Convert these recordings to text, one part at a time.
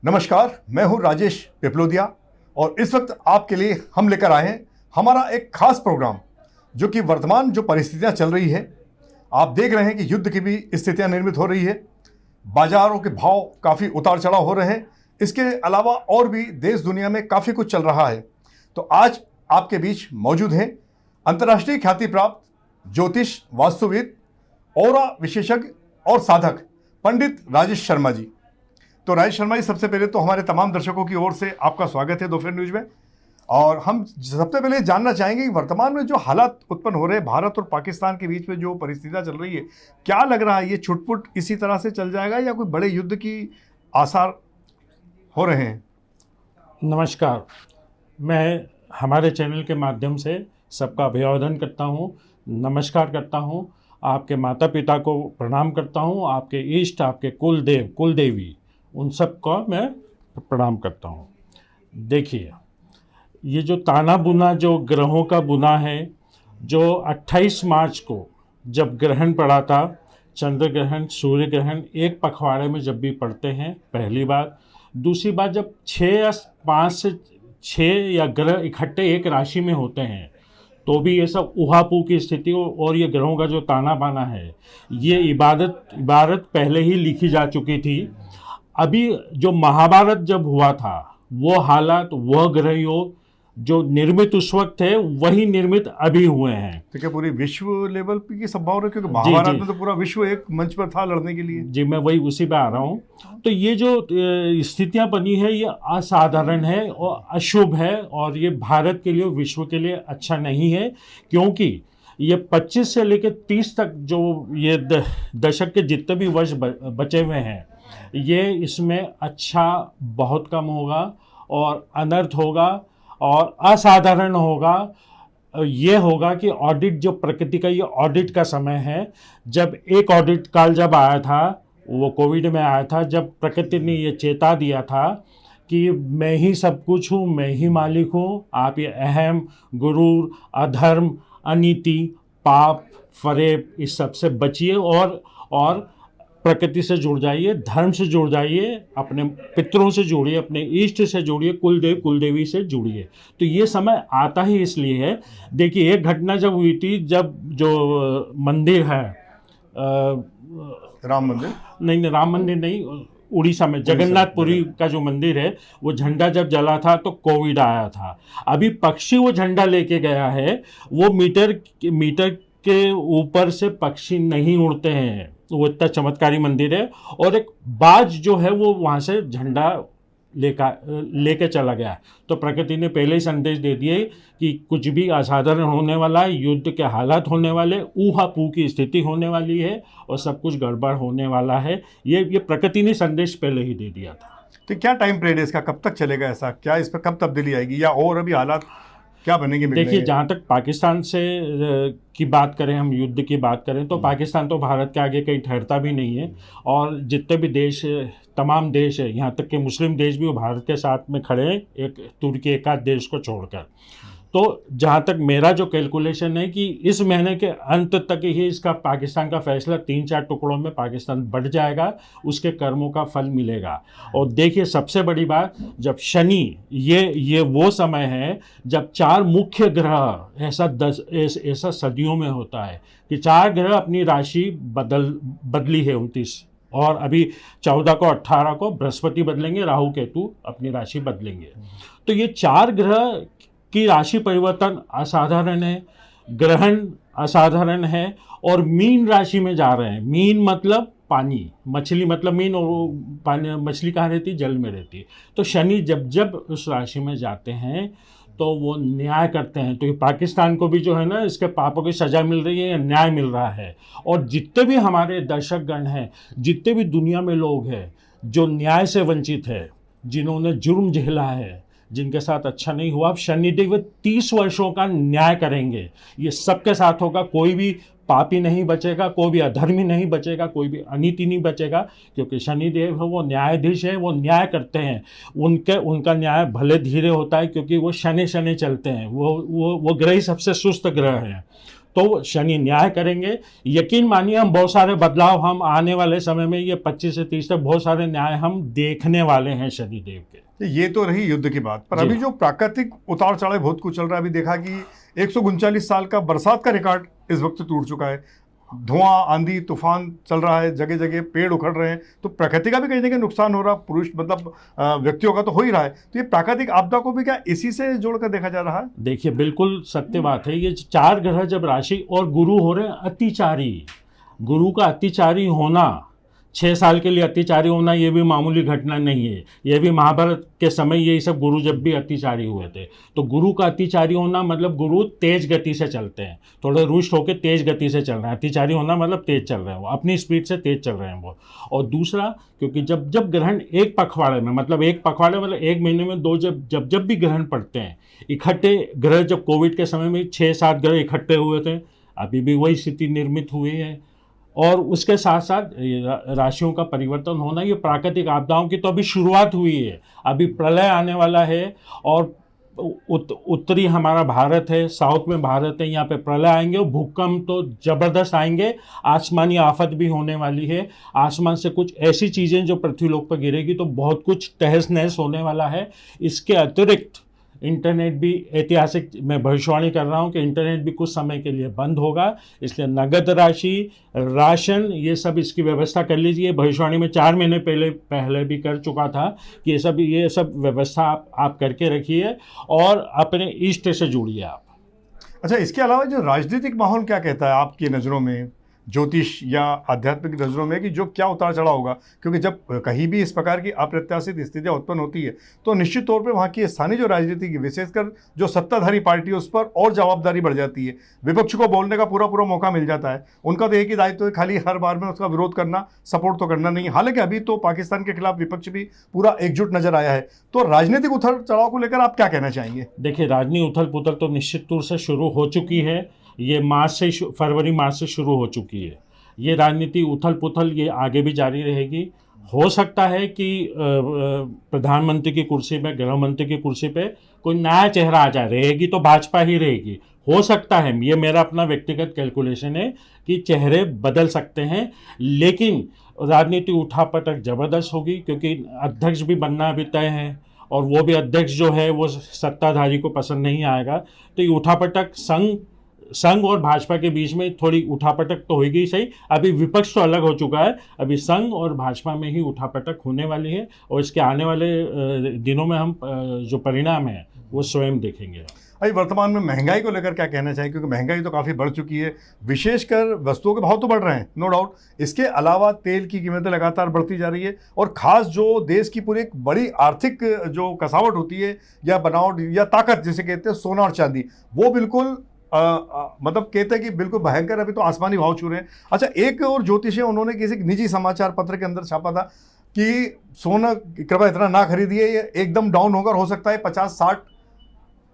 नमस्कार, मैं हूं राजेश पिपलोदिया और इस वक्त आपके लिए हम लेकर आए हैं हमारा एक खास प्रोग्राम जो कि वर्तमान जो परिस्थितियां चल रही है। आप देख रहे हैं कि युद्ध की भी स्थितियां निर्मित हो रही है, बाजारों के भाव काफ़ी उतार चढ़ाव हो रहे हैं। इसके अलावा और भी देश दुनिया में काफ़ी कुछ चल रहा है। तो आज आपके बीच मौजूद हैं अंतर्राष्ट्रीय ख्याति प्राप्त ज्योतिष, वास्तुविद, औरा विशेषज्ञ और साधक पंडित राजेश शर्मा जी। तो राजेश शर्मा जी, सबसे पहले तो हमारे तमाम दर्शकों की ओर से आपका स्वागत है दोपहर न्यूज में। और हम सबसे पहले जानना चाहेंगे कि वर्तमान में जो हालात उत्पन्न हो रहे हैं भारत और पाकिस्तान के बीच में, जो परिस्थितियां चल रही है, क्या लग रहा है ये छुटपुट इसी तरह से चल जाएगा या कोई बड़े युद्ध की आसार हो रहे हैं? नमस्कार, मैं हमारे चैनल के माध्यम से सबका अभिवादन करता हूँ, नमस्कार करता हूँ। आपके माता पिता को प्रणाम करता हूँ, आपके इष्ट, आपके कुलदेव, कुलदेवी, उन सब को मैं प्रणाम करता हूँ। देखिए, ये जो ताना बुना जो ग्रहों का बुना है, जो 28 मार्च को जब ग्रहण पड़ा था, चंद्र ग्रहण, सूर्य ग्रहण एक पखवाड़े में जब भी पड़ते हैं, पहली बात। दूसरी बात, जब 6 या 5 से 6 या ग्रह इकट्ठे एक राशि में होते हैं तो भी ये सब उहापू की स्थिति और ये ग्रहों का जो ताना बाना है, ये इबारत पहले ही लिखी जा चुकी थी। अभी जो महाभारत जब हुआ था, वो हालात, वह ग्रह योग जो निर्मित उस वक्त थे वही निर्मित अभी हुए हैं। तो क्या पूरी विश्व लेवल पे की संभावना है? क्योंकि महाभारत में तो पूरा विश्व एक मंच पर था लड़ने के लिए। जी, मैं वही उसी पे आ रहा हूँ। तो ये जो स्थितियाँ बनी है, ये असाधारण है और अशुभ है और ये भारत के लिए, विश्व के लिए अच्छा नहीं है। क्योंकि ये 25 से लेकर 30 तक जो ये दशक के जितने भी वर्ष बचे हुए हैं, ये इसमें अच्छा बहुत कम होगा और अनर्थ होगा और असाधारण होगा। ये होगा कि ऑडिट, जो प्रकृति का ये ऑडिट का समय है। जब एक ऑडिट काल जब आया था, वो कोविड में आया था, जब प्रकृति ने ये चेता दिया था कि मैं ही सब कुछ हूँ, मैं ही मालिक हूँ। आप ये अहम, गुरूर, अधर्म, अनीति, पाप, फरेब, इस सब से बचिए और प्रकृति से जुड़ जाइए, धर्म से जुड़ जाइए, अपने पितरों से जुड़िए, अपने इष्ट से जुड़िए, कुलदेव कुलदेवी से जुड़िए। तो ये समय आता ही इसलिए है। देखिए, एक घटना जब हुई थी, जब जो मंदिर है, राम मंदिर नहीं, राम मंदिर नहीं, उड़ीसा में जगन्नाथपुरी का जो मंदिर है, वो झंडा जब जला था तो कोविड आया था। अभी पक्षी वो झंडा लेके गया है, वो मीटर के ऊपर से पक्षी नहीं उड़ते हैं, वो इतना चमत्कारी मंदिर है। और एक बाज जो है वो वहाँ से झंडा लेके चला गया। तो प्रकृति ने पहले ही संदेश दे दिए कि कुछ भी असाधारण होने वाला है, युद्ध के हालात होने वाले, ऊहापू की स्थिति होने वाली है और सब कुछ गड़बड़ होने वाला है। ये प्रकृति ने संदेश पहले ही दे दिया था। तो क्या टाइम पीरियड है इसका? कब तक चलेगा ऐसा? क्या इस पर कब तब्दीली आएगी या और अभी हालात क्या बनेंगे? देखिए, जहाँ तक पाकिस्तान से की बात करें, हम युद्ध की बात करें, तो पाकिस्तान तो भारत के आगे कहीं ठहरता भी नहीं है। और जितने भी देश, तमाम देश है, यहाँ तक कि मुस्लिम देश भी वो भारत के साथ में खड़े हैं, एक तुर्की एकाध देश को छोड़कर। तो जहाँ तक मेरा जो कैलकुलेशन है कि इस महीने के अंत तक ही इसका, पाकिस्तान का फैसला 3-4 टुकड़ों में पाकिस्तान बढ़ जाएगा, उसके कर्मों का फल मिलेगा। और देखिए, सबसे बड़ी बात, जब शनि, ये वो समय है जब 4 मुख्य ग्रह, ऐसा सदियों में होता है कि 4 ग्रह अपनी राशि बदली है 29, और अभी 14 को, 18 को बृहस्पति बदलेंगे, राहु केतु अपनी राशि बदलेंगे। तो ये 4 ग्रह की राशि परिवर्तन असाधारण है, ग्रहण असाधारण है और मीन राशि में जा रहे हैं। मीन मतलब पानी, मछली मतलब मीन, और पानी, मछली कहाँ रहती है? जल में रहती है। तो शनि जब उस राशि में जाते हैं तो वो न्याय करते हैं। तो ये पाकिस्तान को भी जो है ना, इसके पापों की सज़ा मिल रही है या न्याय मिल रहा है। और जितने भी हमारे दर्शकगण हैं, जितने भी दुनिया में लोग हैं जो न्याय से वंचित है, जिन्होंने जुर्म झेला है, जिनके साथ अच्छा नहीं हुआ, अब शनिदेव 30 वर्षों का न्याय करेंगे। ये सबके साथ होगा। कोई भी पापी नहीं बचेगा, कोई भी अधर्मी नहीं बचेगा, कोई भी अनीति नहीं बचेगा, क्योंकि शनिदेव है वो न्यायाधीश है, वो न्याय करते हैं। उनका न्याय भले धीरे होता है क्योंकि वो शनि चलते हैं, वो ग्रह ही सबसे सुस्त ग्रह हैं। तो शनि न्याय करेंगे। यकीन मानिए हम बहुत सारे बदलाव हम आने वाले समय में ये 25 से 30 तक बहुत सारे न्याय हम देखने वाले हैं शनिदेव के। ये तो रही युद्ध की बात, पर जी। अभी जो प्राकृतिक उतार चढ़ाव बहुत कुछ चल रहा है। अभी देखा कि 139 साल का बरसात का रिकॉर्ड इस वक्त टूट चुका है। धुआं, आंधी, तूफान चल रहा है, जगह जगह पेड़ उखड़ रहे हैं, तो प्रकृति का भी कहीं ना कहीं नुकसान हो रहा, पुरुष मतलब व्यक्तियों का तो हो ही रहा है। तो ये प्राकृतिक आपदा को भी क्या इसी से जोड़कर देखा जा रहा है? देखिए बिल्कुल सत्य बात है। ये 4 ग्रह जब राशि और गुरु हो रहे हैं अतिचारी, गुरु का अतिचारी होना, 6 साल के लिए अतिचारी होना, ये भी मामूली घटना नहीं है। ये भी महाभारत के समय ये सब गुरु जब भी अतिचारी हुए थे, तो गुरु का अतिचारी होना मतलब गुरु तेज गति से चलते हैं, थोड़े रुष्ट होकर तेज गति से चल रहे हैं। अतिचारी होना मतलब तेज चल रहे हैं, वो अपनी स्पीड से तेज चल रहे हैं वो। और दूसरा, क्योंकि जब जब ग्रहण एक पखवाड़े में, मतलब एक पखवाड़े मतलब एक महीने में 2 जब भी ग्रहण पड़ते हैं इकट्ठे ग्रह, जब कोविड के समय में 6-7 ग्रह इकट्ठे हुए थे, अभी भी वही स्थिति निर्मित हुई है। और उसके साथ साथ राशियों का परिवर्तन होना, ये प्राकृतिक आपदाओं की तो अभी शुरुआत हुई है। अभी प्रलय आने वाला है, और उत्तरी हमारा भारत है, साउथ में भारत है, यहाँ पे प्रलय आएंगे और भूकंप तो ज़बरदस्त आएंगे। आसमानी आफत भी होने वाली है, आसमान से कुछ ऐसी चीज़ें जो पृथ्वीलोक पर गिरेगी तो बहुत कुछ तहस नहस होने वाला है। इसके अतिरिक्त इंटरनेट भी, ऐतिहासिक मैं भविष्यवाणी कर रहा हूँ कि इंटरनेट भी कुछ समय के लिए बंद होगा, इसलिए नगद राशि, राशन, ये सब इसकी व्यवस्था कर लीजिए। भविष्यवाणी में 4 महीने पहले भी कर चुका था कि ये सब व्यवस्था आप करके रखिए और अपने इष्ट से जुड़िए आप। अच्छा, इसके अलावा जो राजनीतिक माहौल क्या कहता है आपकी नज़रों में, ज्योतिष या आध्यात्मिक नज़रों में, कि जो क्या उतार चढ़ाव होगा? क्योंकि जब कहीं भी इस प्रकार की अप्रत्याशित स्थितियाँ उत्पन्न होती है तो निश्चित तौर पे वहाँ की स्थानीय जो राजनीति की, विशेषकर जो सत्ताधारी पार्टी है, उस पर और जवाबदारी बढ़ जाती है। विपक्ष को बोलने का पूरा मौका मिल जाता है। उनका तो एक ही दायित्व है, खाली हर बार में उसका विरोध करना, सपोर्ट तो करना नहीं। हालांकि अभी तो पाकिस्तान के खिलाफ विपक्ष भी पूरा एकजुट नजर आया है। तो राजनीतिक उतार चढ़ाव को लेकर आप क्या कहना चाहेंगे? देखिए, राजनीति उथल पुथल तो निश्चित तौर से शुरू हो चुकी है। ये फरवरी मार्च से शुरू हो चुकी है। ये राजनीति उथल पुथल ये आगे भी जारी रहेगी। हो सकता है कि प्रधानमंत्री की कुर्सी पे, गृह मंत्री की कुर्सी पे कोई नया चेहरा आ जाए, रहेगी तो भाजपा ही रहेगी। हो सकता है, ये मेरा अपना व्यक्तिगत कैलकुलेशन है कि चेहरे बदल सकते हैं, लेकिन राजनीति उठापटक जबरदस्त होगी, क्योंकि अध्यक्ष भी बनना अभी तय है, और वो भी अध्यक्ष जो है वो सत्ताधारी को पसंद नहीं आएगा। तो ये उठापटक संघ और भाजपा के बीच में थोड़ी उठापटक तो होगी सही। अभी विपक्ष तो अलग हो चुका है, अभी संघ और भाजपा में ही उठापटक होने वाली है, और इसके आने वाले दिनों में हम जो परिणाम है वो स्वयं देखेंगे। अभी वर्तमान में महंगाई को लेकर क्या कहना चाहिए? क्योंकि महंगाई तो काफ़ी बढ़ चुकी है, विशेषकर वस्तुओं के भाव तो बढ़ रहे हैं, नो डाउट। इसके अलावा तेल की कीमतें लगातार बढ़ती जा रही है, और ख़ास जो देश की पूरी एक बड़ी आर्थिक जो कसावट होती है या बनावट या ताकत जिसे कहते हैं, सोना और चांदी, वो बिल्कुल मतलब कहते हैं कि बिल्कुल भयंकर, अभी तो आसमानी भाव छू रहे हैं। अच्छा, एक और ज्योतिषी उन्होंने किसी निजी समाचार पत्र के अंदर छापा था कि सोना कृपया इतना ना खरीदिए, ये एकदम डाउन होकर हो सकता है 50-60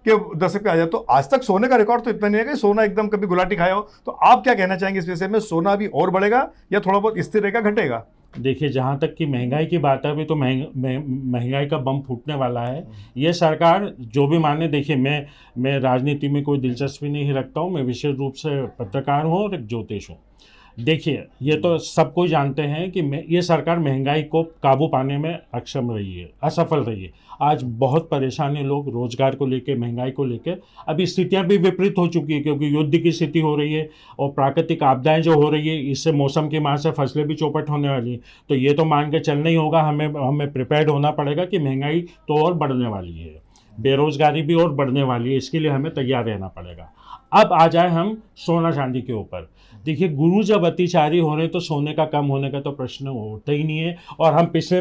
के दशक पे आ जाए। तो आज तक सोने का रिकॉर्ड तो इतना नहीं है कि सोना एकदम कभी गुलाटी खाया हो। तो आप क्या कहना चाहेंगे इस विषय में? सोना अभी और बढ़ेगा या थोड़ा बहुत स्थिर रहेगा, घटेगा? देखिए, जहाँ तक कि महंगाई की बात है, अभी तो महंगाई का बम फूटने वाला है। ये सरकार जो भी माने, देखिए मैं राजनीति में कोई दिलचस्पी नहीं रखता हूँ, मैं विशेष रूप से पत्रकार हूँ और एक ज्योतिष हूँ। देखिए, ये तो सबको जानते हैं कि ये सरकार महंगाई को काबू पाने में अक्षम रही है, असफल रही है। आज बहुत परेशान हैं लोग रोजगार को लेके, महंगाई को लेके। अभी स्थितियां भी विपरीत हो चुकी है, क्योंकि युद्ध की स्थिति हो रही है और प्राकृतिक आपदाएं जो हो रही है, इससे मौसम की मार से फसलें भी चौपट होने वाली हैं। तो ये तो मान के चलना ही होगा, हमें प्रिपेयर्ड होना पड़ेगा कि महंगाई तो और बढ़ने वाली है, बेरोजगारी भी और बढ़ने वाली है, इसके लिए हमें तैयार रहना पड़ेगा। अब आ जाए हम सोना चांदी के ऊपर। देखिए, गुरु जब अतिचारी हो रहे तो सोने का कम होने का तो प्रश्न होता ही नहीं है। और हम पिछले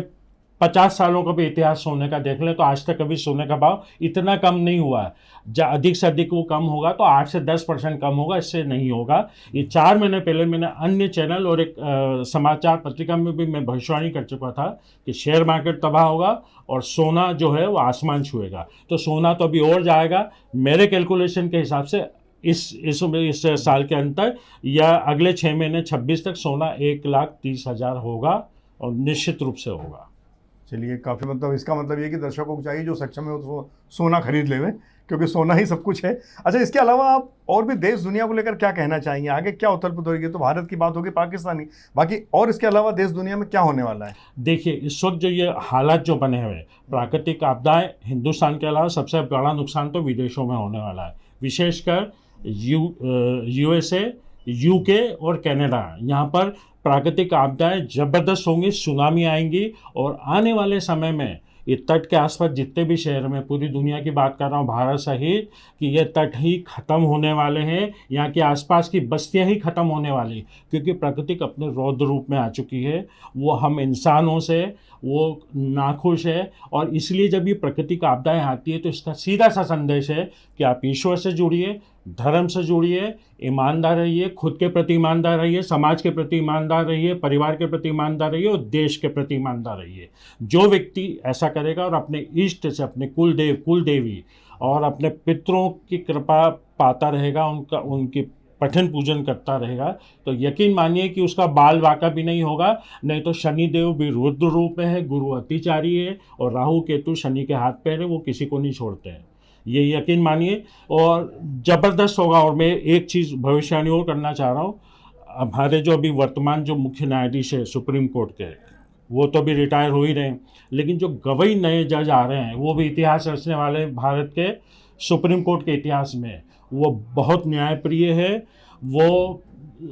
50 सालों का भी इतिहास सोने का देख लें तो आज तक कभी सोने का भाव इतना कम नहीं हुआ है। अधिक से अधिक वो कम होगा तो 8 से 10% कम होगा, इससे नहीं होगा। ये 4 महीने पहले मैंने अन्य चैनल और एक समाचार पत्रिका में भी मैं भविष्यवाणी कर चुका था कि शेयर मार्केट तबाह होगा और सोना जो है वो आसमान छुएगा। तो सोना तो अभी और जाएगा। मेरे कैलकुलेशन के हिसाब से इस साल के अंत तक या अगले 6 महीने 26 तक सोना 1,30,000 होगा, और निश्चित रूप से होगा। चलिए, काफ़ी मतलब इसका मतलब ये कि दर्शकों को चाहिए जो सक्षम है वो सोना खरीद लेवे। क्योंकि सोना ही सब कुछ है। अच्छा, इसके अलावा आप और भी देश दुनिया को लेकर क्या कहना चाहेंगे? आगे क्या उथल पुथल होगी? तो भारत की बात होगी, पाकिस्तानी, बाकी और इसके अलावा देश दुनिया में क्या होने वाला है? देखिए, इस वक्त जो ये हालात जो बने हुए हैं, प्राकृतिक आपदाएं, हिंदुस्तान के अलावा सबसे बड़ा नुकसान तो विदेशों में होने वाला है, विशेषकर यूएसए, यूके और कनाडा। यहाँ पर प्राकृतिक आपदाएं ज़बरदस्त होंगी, सुनामी आएंगी, और आने वाले समय में ये तट के आसपास जितने भी शहर में, पूरी दुनिया की बात कर रहा हूँ भारत सहित, कि ये तट ही ख़त्म होने वाले हैं, यहाँ के आसपास की बस्तियाँ ही ख़त्म होने वाली, क्योंकि प्रकृति अपने रौद्र रूप में आ चुकी है। वो हम इंसानों से वो नाखुश है, और इसलिए जब ये प्राकृतिक आपदाएं आती है तो इसका सीधा सा संदेश है कि आप ईश्वर से जुड़िए, धर्म से जुड़िए, ईमानदार रहिए, खुद के प्रति ईमानदार रहिए, समाज के प्रति ईमानदार रहिए, परिवार के प्रति ईमानदार रहिए और देश के प्रति ईमानदार रहिए। जो व्यक्ति ऐसा करेगा और अपने इष्ट से, अपने कुल देवी और अपने पितरों की कृपा पाता रहेगा, उनकी पठन पूजन करता रहेगा, तो यकीन मानिए कि उसका बाल वाका भी नहीं होगा। नहीं तो शनिदेव भी रुद्र रूप में है, गुरु अतिचारी है, और राहु केतु शनि के हाथ पैर है, वो किसी को नहीं छोड़ते हैं, ये यकीन मानिए, और ज़बरदस्त होगा। और मैं एक चीज़ भविष्यवाणी और करना चाह रहा हूँ, हमारे जो अभी वर्तमान जो मुख्य न्यायाधीश है सुप्रीम कोर्ट के, वो तो अभी रिटायर हो ही रहे हैं, लेकिन जो गवई नए जज आ रहे हैं वो भी इतिहास रचने वाले हैं भारत के सुप्रीम कोर्ट के इतिहास में। वो बहुत न्यायप्रिय है, वो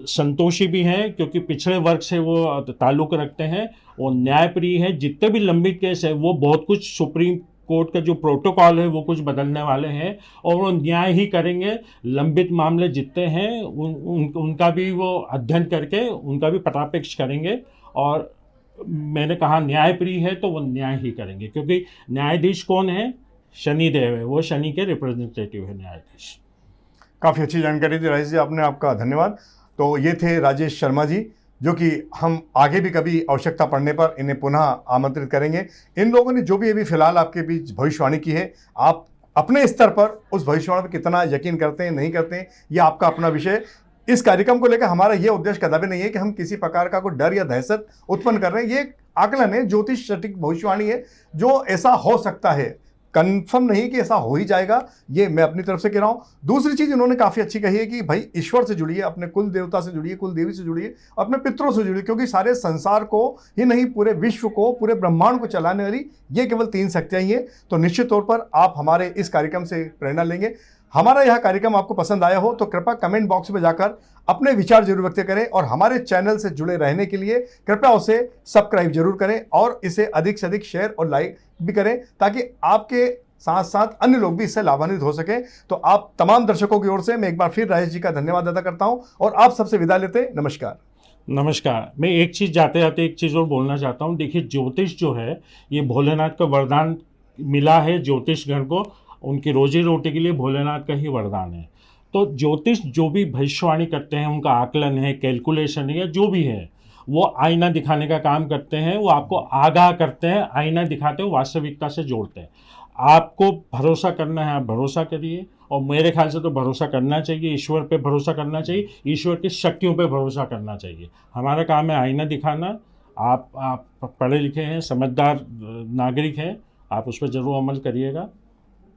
संतोषी भी हैं क्योंकि पिछड़े वर्ग से वो ताल्लुक़ रखते हैं, और न्यायप्रिय है। जितने भी लंबित केस है वो बहुत कुछ सुप्रीम कोर्ट का जो प्रोटोकॉल है वो कुछ बदलने वाले हैं, और वो न्याय ही करेंगे। लंबित मामले जितने हैं उनका भी वो अध्ययन करके उनका भी पटापेक्ष करेंगे, और मैंने कहा न्यायप्रिय है तो वो न्याय ही करेंगे, क्योंकि न्यायाधीश कौन है? शनिदेव है, वो शनि के रिप्रेजेंटेटिव है न्यायाधीश। काफ़ी अच्छी जानकारी दी राजेश जी आपने, आपका धन्यवाद। तो ये थे राजेश शर्मा जी, जो कि हम आगे भी कभी आवश्यकता पड़ने पर इन्हें पुनः आमंत्रित करेंगे। इन लोगों ने जो भी अभी फिलहाल आपके बीच भविष्यवाणी की है, आप अपने स्तर पर उस भविष्यवाणी पर कितना यकीन करते हैं, नहीं करते हैं, ये आपका अपना विषय। इस कार्यक्रम को लेकर हमारा ये उद्देश्य कदापि नहीं है कि हम किसी प्रकार का कोई डर या दहशत उत्पन्न कर रहे हैं। ये आकलन है, ज्योतिष सटीक भविष्यवाणी है, जो ऐसा हो सकता है, कंफर्म नहीं कि ऐसा हो ही जाएगा, ये मैं अपनी तरफ से कह रहा हूँ। दूसरी चीज़ इन्होंने काफ़ी अच्छी कही है कि भाई ईश्वर से जुड़िए, अपने कुल देवता से जुड़िए, कुल देवी से जुड़िए, अपने पितरों से जुड़िए, क्योंकि सारे संसार को ही नहीं, पूरे विश्व को, पूरे ब्रह्मांड को चलाने वाली ये केवल 3 शक्तियाँ ही हैं। तो निश्चित तौर पर आप हमारे इस कार्यक्रम से प्रेरणा लेंगे। हमारा यह कार्यक्रम आपको पसंद आया हो तो कृपया कमेंट बॉक्स में जाकर अपने विचार जरूर व्यक्त करें, और हमारे चैनल से जुड़े रहने के लिए कृपया उसे सब्सक्राइब जरूर करें, और इसे अधिक से अधिक शेयर और लाइक भी करें, ताकि आपके साथ साथ अन्य लोग भी इससे लाभान्वित हो सकें। तो आप तमाम दर्शकों की ओर से मैं एक बार फिर राजेश जी का धन्यवाद अदा करता हूं, और आप सबसे विदा लेते। नमस्कार। नमस्कार। मैं एक चीज़ जाते जाते एक चीज़ और बोलना चाहता हूँ। देखिए, ज्योतिष जो है ये भोलेनाथ का वरदान मिला है ज्योतिष गण को, उनकी रोजी रोटी के लिए भोलेनाथ का ही वरदान है। तो ज्योतिष जो भी भविष्यवाणी करते हैं, उनका आकलन है, कैलकुलेशन है, या जो भी है, वो आईना दिखाने का काम करते हैं। वो आपको आगाह करते हैं, आईना दिखाते हैं, वास्तविकता से जोड़ते हैं। आपको भरोसा करना है, आप भरोसा करिए, और मेरे ख्याल से तो भरोसा करना चाहिए, ईश्वर पे भरोसा करना चाहिए, ईश्वर की शक्तियों पे भरोसा करना चाहिए। हमारा काम है आईना दिखाना। आप पढ़े लिखे हैं, समझदार नागरिक हैं, आप उस पर ज़रूर अमल करिएगा।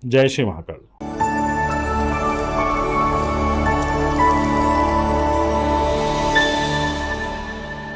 जय श्री महाकाल।